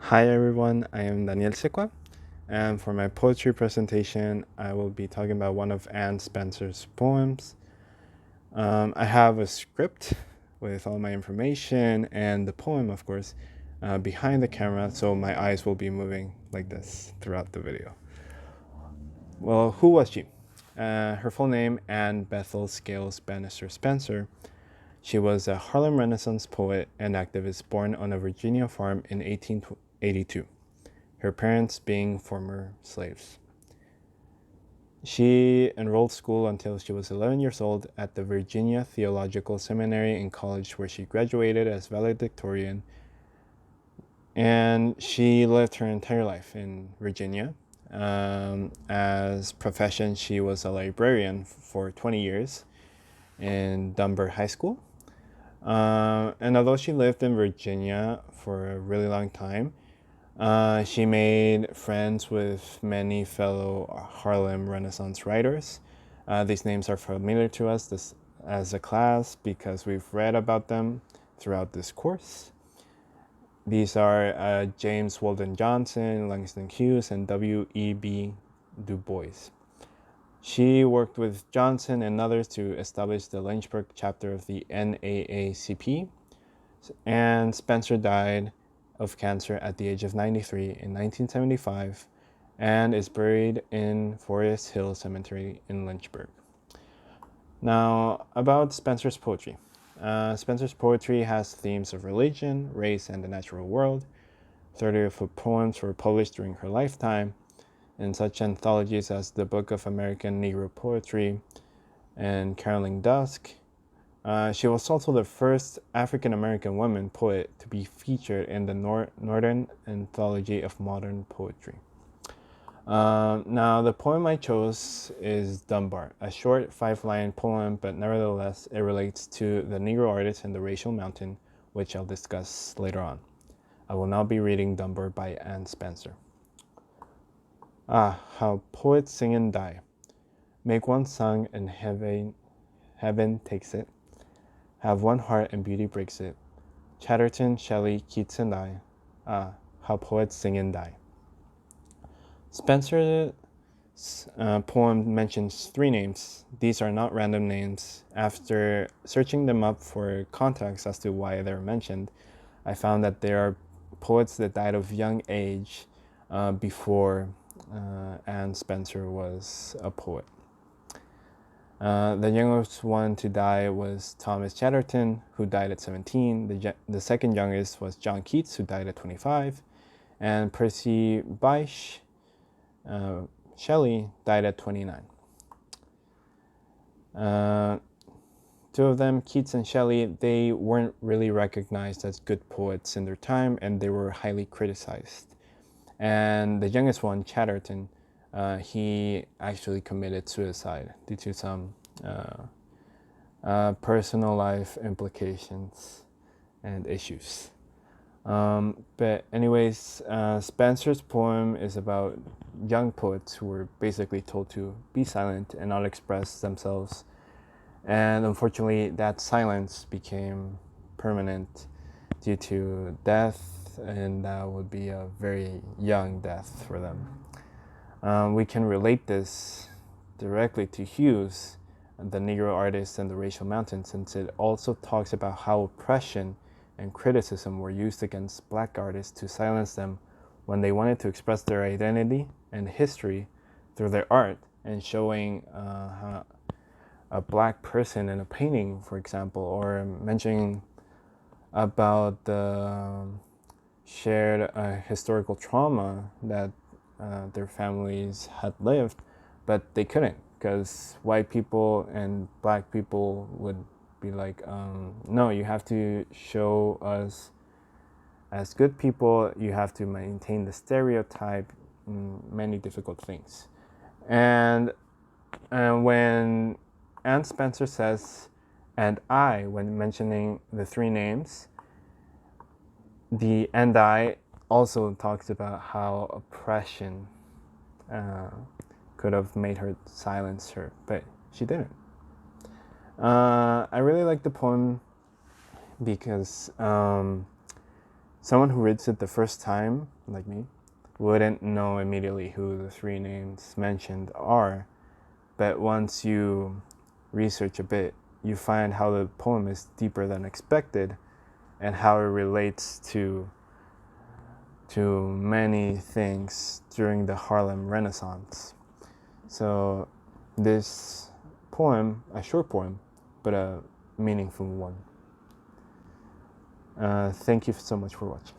Hi everyone, I am Daniel Sequa, and for my poetry presentation, I will be talking about one of Anne Spencer's poems. I have a script with all my information and the poem, of course, behind the camera, so my eyes will be moving like this throughout the video. Well, who was she? Her full name, Anne Bethel Scales Bannister Spencer. She was a Harlem Renaissance poet and activist born on a Virginia farm in 1882. Her parents being former slaves. She enrolled school until she was 11 years old at the Virginia Theological Seminary and College, where she graduated as valedictorian, and she lived her entire life in Virginia. As profession, she was a librarian for 20 years in Dunbar High School. And although she lived in Virginia for a really long time, she made friends with many fellow Harlem Renaissance writers. These names are familiar to us as a class because we've read about them throughout this course. These are James Weldon Johnson, Langston Hughes, and W.E.B. Du Bois. She worked with Johnson and others to establish the Lynchburg chapter of the NAACP, and Spencer died of cancer at the age of 93 in 1975 and is buried in Forest Hill Cemetery in Lynchburg. Now, about Spencer's poetry. Spencer's poetry has themes of religion, race, and the natural world. 30 of her poems were published during her lifetime in such anthologies as the Book of American Negro Poetry and Caroling Dusk. She was also the first African-American woman poet to be featured in the Northern Anthology of Modern Poetry. Now, the poem I chose is Dunbar, a short 5-line poem, but nevertheless, it relates to the Negro artist and the racial mountain, which I'll discuss later on. I will now be reading Dunbar by Anne Spencer. Ah, how poets sing and die. Make one song and heaven takes it. Have one heart and beauty breaks it. Chatterton, Shelley, Keats, and I. Ah, how poets sing and die. Spencer's poem mentions 3 names. These are not random names. After searching them up for context as to why they're mentioned, I found that there are poets that died of young age before Anne Spencer was a poet. The youngest one to die was Thomas Chatterton, who died at 17. The second youngest was John Keats, who died at 25. And Percy Bysshe Shelley died at 29. 2 of them, Keats and Shelley, they weren't really recognized as good poets in their time, and they were highly criticized. And the youngest one, Chatterton, he actually committed suicide due to some personal life implications and issues. But anyways, Spencer's poem is about young poets who were basically told to be silent and not express themselves. And unfortunately, that silence became permanent due to death, and that would be a very young death for them. We can relate this directly to Hughes, the Negro artist and the racial mountain, since it also talks about how oppression and criticism were used against black artists to silence them when they wanted to express their identity and history through their art, and showing a black person in a painting, for example, or mentioning about the shared historical trauma that their families had lived, but they couldn't because white people and black people would be like, no, you have to show us as good people, you have to maintain the stereotype, many difficult things. And when Anne Spencer says, and I, when mentioning the 3 names, the and I also talks about how oppression could have made her silence her, but she didn't. I really like the poem because someone who reads it the first time, like me, wouldn't know immediately who the three names mentioned are. But once you research a bit, you find how the poem is deeper than expected and how it relates to many things during the Harlem Renaissance. So this poem, a short poem, but a meaningful one. Thank you so much for watching.